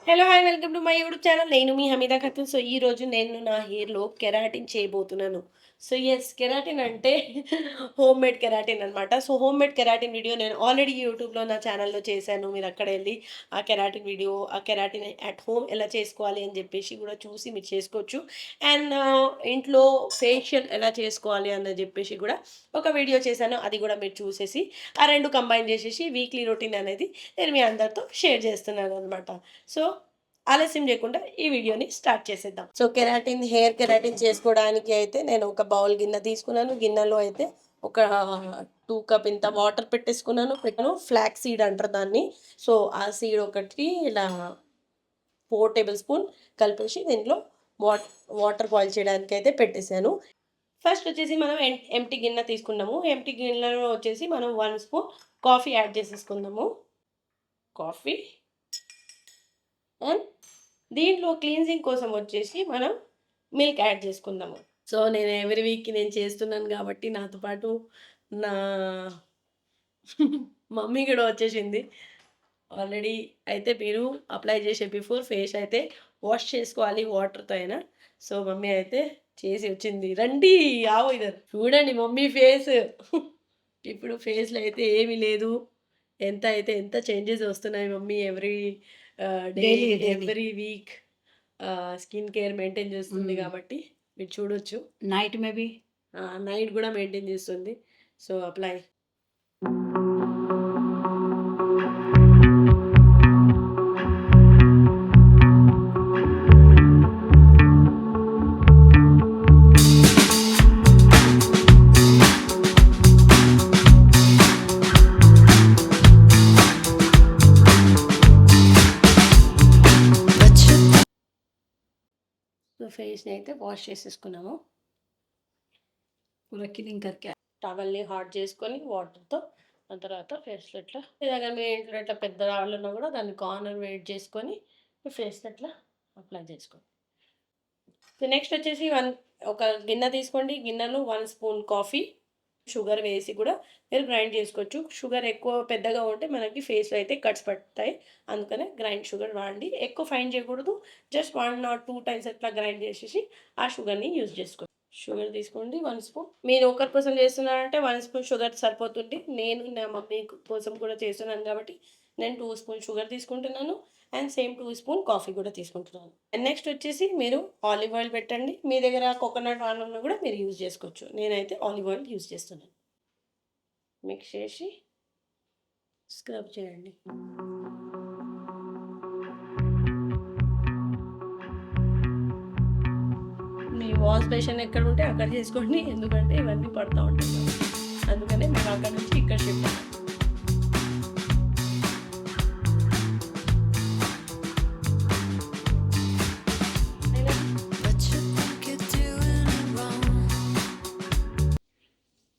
Hello! Hi! Welcome to my YouTube channel. నేను మీ Hamida Khatun. So, ఈరోజు నేను నా హెయిర్‌లో కెరాటిన్ చేయబోతున్నాను. సో, యెస్, కెరాటిన్ అంటే హోమ్ మేడ్ కెరాటిన్ అనమాట. So, home made keratin video నేను ఆల్రెడీ యూట్యూబ్‌లో నా ఛానల్‌లో చేశాను. మీరక్కడ ఎళ్లి ఆ కెరాటిన్ వీడియో, ఆ కెరాటిన్ అట్ హోమ్ ఎలా చేసుకోవాలి అని జెప్పేసి గూడా చూసి మీరు చేసుకోవచ్చు. అండ్ ఇంట్లో ఫేషియల్ ఎలా చేసుకోవాలి అని జెప్పేసి గూడా ఒక వీడియో చేశాను. అది గూడా మీరు చూసేసి, ఆ 2 కంబైన్ జేసేసి వీక్లీ రొటీన్ అనేది నేను మీ అందరితో షేర్ జేస్తున్నాననమాట. సో, ఆలస్యం చేయకుండా ఈ వీడియోని స్టార్ట్ చేసేద్దాం. సో, హెయిర్ కెరాటిన్ చేసుకోవడానికి అయితే నేను ఒక బౌల్ గిన్నె తీసుకున్నాను. గిన్నెలో అయితే ఒక 2 కప్ ఇంత వాటర్ పెట్టాను. ఫ్లాక్స్ సీడ్ అంటారు దాన్ని. సో, ఆ సీడ్ ఒకటి ఇలా 4 టేబుల్ స్పూన్ కలిపేసి దీంట్లో వాట్ వాటర్ బాయిల్ చేయడానికైతే పెట్టేసాను. ఫస్ట్ వచ్చేసి మనం ఎంప్టీ గిన్నె తీసుకున్నాము. ఎంప్టీ గిన్నెలో వచ్చేసి మనం 1 స్పూన్ కాఫీ యాడ్ చేసేసుకుందాము. కాఫీ అండ్ దీంట్లో క్లీన్జింగ్ కోసం వచ్చేసి మనం మిల్క్ యాడ్ చేసుకుందాము. సో, నేను ఎవ్రీ వీక్ నేను చేస్తున్నాను కాబట్టి నాతో పాటు నా మమ్మీ గూడా వచ్చేసింది. ఆల్రెడీ అయితే మీరు అప్లై చేసే బిఫోర్ ఫేస్ అయితే వాష్ చేసుకోవాలి వాటర్‌తో అయినా. సో, మమ్మీ అయితే చేసి వచ్చింది. రండి ఆవో ఇధర్ చూడండి మమ్మీ ఫేస్. ఇప్పుడు ఫేస్‌లో అయితే ఏమీ లేదు. ఎంత చేంజెస్ వస్తున్నాయి mummy daily daily daily every week skin care maintain చేస్తుంది కాబట్టి మీరు చూడొచ్చు. నైట్ మేబీ నైట్ గూడా మెయింటైన్ చేస్తుంది. So, apply. సో, ఫేస్‌ని అయితే వాష్ చేసేసుకున్నాము. పూరా క్లీన్ करके టవల్‌ని హాట్ చేసుకొని వాటర్‌తో దాని తర్వాత ఫేస్‌లో ఇట్లా మీ దగ్గర మీ ఇంట్లో ఇట్లా పెద్ద రాళ్ళున్నా గూడా దాన్ని కార్నర్ వెయిట్ చేసుకొని మీ ఫేస్‌లో ఇట్లా అప్లై చేసుకోండి. సో, నెక్స్ట్ వచ్చేసి ఒక గిన్నె తీసుకోండి. గిన్నెలో 1 స్పూన్ కాఫీ, షుగర్ వేసి కూడా మీరు గ్రైండ్ చేసుకోవచ్చు. షుగర్ ఎక్కువ పెద్దగా ఉంటే మనకి ఫేస్‌లో అయితే కట్స్ పడతాయి. అందుకనే గ్రైండ్ షుగర్ వాడండి. ఎక్కువ ఫైన్ చేయకూడదు. జస్ట్ 1 ఆర్ 2 టైమ్స్ అట్లా గ్రైండ్ చేసేసి ఆ షుగర్‌ని యూజ్ చేసుకోండి. షుగర్ తీసుకోండి 1 స్పూన్. మీరు ఒకరి కోసం చేస్తున్నారంటే 1 స్పూన్ షుగర్ సరిపోతుంది. నేను నా మమ్మీ కోసం కూడా చేస్తున్నాను కాబట్టి నేను 2 స్పూన్ షుగర్ తీసుకుంటున్నాను. అండ్ సేమ్ 2 స్పూన్ కాఫీ కూడా తీసుకుంటున్నాను. అండ్ నెక్స్ట్ వచ్చేసి మీరు ఆలివ్ ఆయిల్ పెట్టండి. మీ దగ్గర కోకోనట్ ఆయిల్ ఉన్నా కూడా మీరు యూజ్ చేసుకోవచ్చు. నేనైతే ఆలివ్ ఆయిల్ యూజ్ చేస్తున్నాను. మిక్స్ చేసి స్క్రబ్ చేయండి. మీ వాష్ బేసిన్ ఎక్కడ ఉంటే అక్కడ చేసుకోండి. ఎందుకంటే ఇవన్నీ పడతా ఉంటాయి కదా. అందుకనే మేము అక్కడ నుంచి ఇక్కడ షిఫ్ట్ అయ్యాం.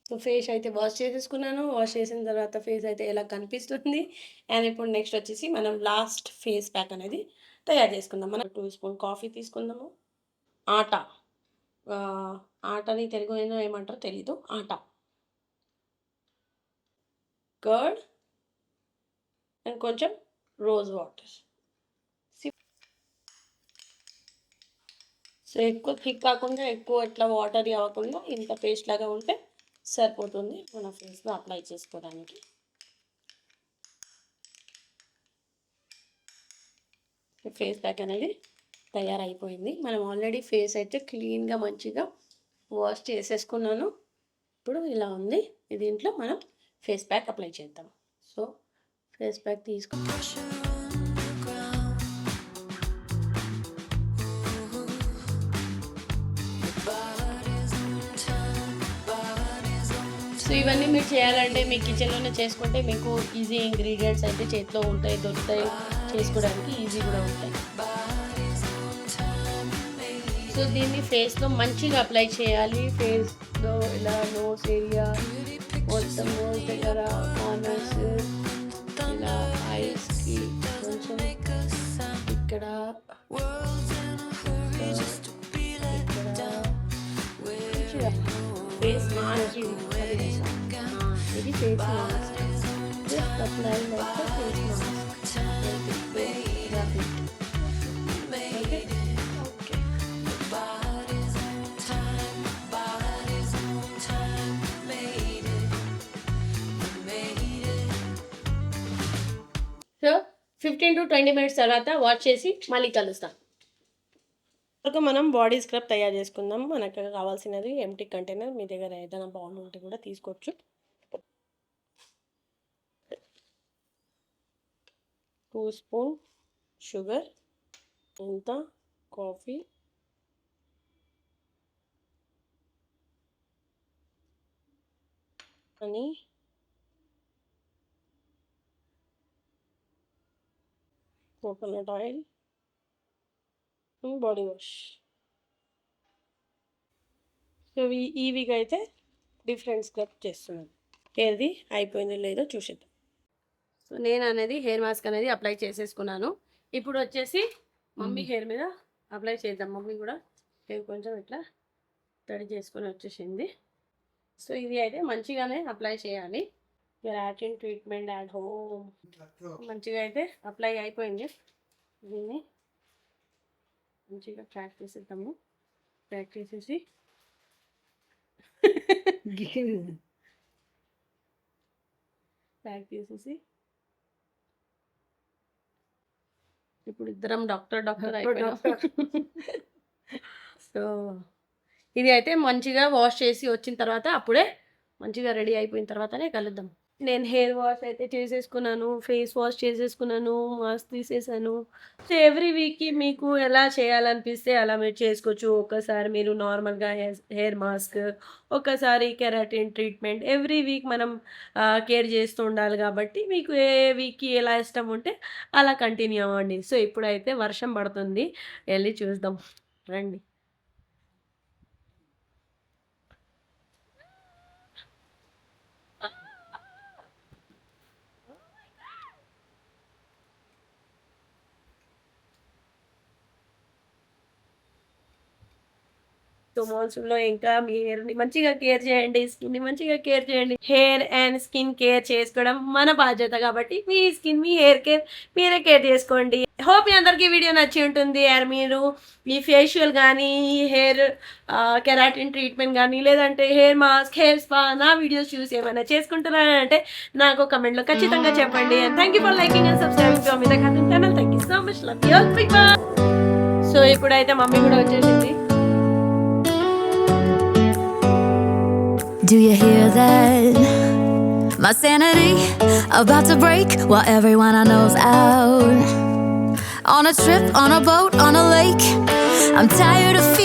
సో, ఫేస్ అయితే వాష్ చేసేసుకున్నాను. వాష్ చేసిన తర్వాత ఫేస్ అయితే ఇలా కనిపిస్తుంది. అండ్ ఇప్పుడు నెక్స్ట్ వచ్చేసి మనం లాస్ట్ ఫేస్ ప్యాక్ అనేది తయారు చేసుకుందాం. మనం 2 స్పూన్ కాఫీ తీసుకుందాము. ఆటా. ఆటాని తెలుగులో ఏమంటారో తెలీదు. ఆటా. కర్డ్ అండ్ కొంచెం రోజ్ వాటర్. సో, ఎక్కువ థిక్ కాకుండా ఎక్కువ ఇట్లా వాటరీ అవ్వకుండా ఇంత పేస్ట్ లాగా ఉంటే సరిపోతుంది మన ఫేస్‌లో అప్లై చేసుకోవడానికి. ఫేస్ ప్యాక్ అనేది తయారైపోయింది. మనం ఆల్రెడీ ఫేస్ అయితే క్లీన్‌గా మంచిగా వాష్ చేసేసుకున్నాను. ఇప్పుడు ఇలా ఉంది. దీంట్లో మనం ఫేస్ ప్యాక్ అప్లై చేద్దాం. సో, ఫేస్ ప్యాక్ సో, ఇవన్నీ మీరు చేయాలంటే మీ కిచెన్‌లోనే చేసుకుంటే మీకు ఈజీ ఇంగ్రీడియంట్స్ అయితే చేతిలో ఉంటాయి, దొరుకుతాయి. చేసుకోవడానికి ఈజీ కూడా ఉంటాయి. సో, దీన్ని ఫేస్‌లో మంచిగా అప్లై చేయాలి. ఫేస్‌లో ఇలా నోస్ ఏరియా మొత్తం నోస్ దగ్గర కార్నర్స్ ఇలా ఐస్‌కి కొంచెం ఇక్కడ మంచిగా ఫేస్ మాస్క్ ఇది face mask. Just apply like face mask. Rub it. 15 to 20 minutes తర్వాత వాష్ చేసి మళ్ళీ కలుస్తాం. వరకు మనం బాడీ స్క్రబ్ తయారు చేసుకుందాం. మనకు కావాల్సినది ఎంటీ కంటైనర్, మీ దగ్గర ఏదైనా బౌల్ ఉంటే కూడా తీసుకోవచ్చు. 2 స్పూన్ షుగర్, ఇంత కాఫీ, అని coconut oil, body wash. So ఈ వీక్ అయితే డిఫరెంట్ స్క్రబ్ చేస్తున్నాను. హెయిర్ది అయిపోయిందో లేదో చూసేద్దాం. సో నేను అనేది హెయిర్ మాస్క్ అనేది అప్లై చేసేసుకున్నాను. ఇప్పుడు వచ్చేసి మమ్మీ హెయిర్ మీద అప్లై చేద్దాం. మమ్మీ కూడా హెయిర్ కొంచెం ఇట్లా తడి చేసుకొని వచ్చేసింది. సో ఇది అయితే మంచిగానే అప్లై చేయాలి. కెరాటిన్ ట్రీట్మెంట్ అట్ హోమ్ మంచిగా అయితే అప్లై అయిపోయింది. దీన్ని మంచిగా ప్యాక్ చేసేద్దాము. ప్యాక్ చేసేసి ప్యాక్ చేసేసి ఇప్పుడు ఇద్దరం డాక్టర్ అయిపోయాం. సో ఇది అయితే మంచిగా వాష్ చేసి వచ్చిన తర్వాత అప్పుడే మంచిగా రెడీ అయిపోయిన తర్వాతనే కలుద్దాం. నేను హెయిర్ వాష్ అయితే చేసేసుకున్నాను, ఫేస్ వాష్ చేసేసుకున్నాను, మాస్క్ తీసేసాను. సో ఎవ్రీ వీక్కి మీకు ఎలా చేయాలనిపిస్తే అలా మీరు చేసుకోవచ్చు. ఒక్కసారి మీరు నార్మల్గా హెయిర్ మాస్క్, ఒక్కసారి కెరాటిన్ ట్రీట్మెంట్, ఎవ్రీ వీక్ మనం కేర్ చేస్తూ ఉండాలి. కాబట్టి మీకు ఏ వీక్కి ఎలా ఇష్టం ఉంటే అలా కంటిన్యూ అవ్వండి. సో ఇప్పుడైతే వర్షం పడుతుంది, వెళ్ళి చూద్దాం రండి. సో మాన్సూన్లో ఇంకా మీ హెయిర్ని మంచిగా కేర్ చేయండి, స్కిన్ని మంచిగా కేర్ చేయండి. హెయిర్ అండ్ స్కిన్ కేర్ చేసుకోవడం మన బాధ్యత కాబట్టి మీ స్కిన్, మీ హెయిర్ కేర్ మీరే కేర్ చేసుకోండి. హోప్ మీ అందరికీ వీడియో నచ్చి ఉంటుంది. అండ్ మీరు ఈ ఫేషియల్ కానీ, హెయిర్ కెరాటిన్ ట్రీట్మెంట్ కానీ, లేదంటే హెయిర్ మాస్క్, హెయిర్ స్పా నా వీడియోస్ చూసి ఏమైనా చేసుకుంటున్నారని అంటే నాకు కమెంట్లో ఖచ్చితంగా చెప్పండి. And thank you for liking and subscribing to Amita Khatun channel. Thank you so much. Love you all. Big bye. So ఇప్పుడైతే మమ్మీ కూడా వచ్చేసింది. Do you hear that? My sanity about to break while everyone I know's out. On a trip, on a boat, on a lake. I'm tired of feeling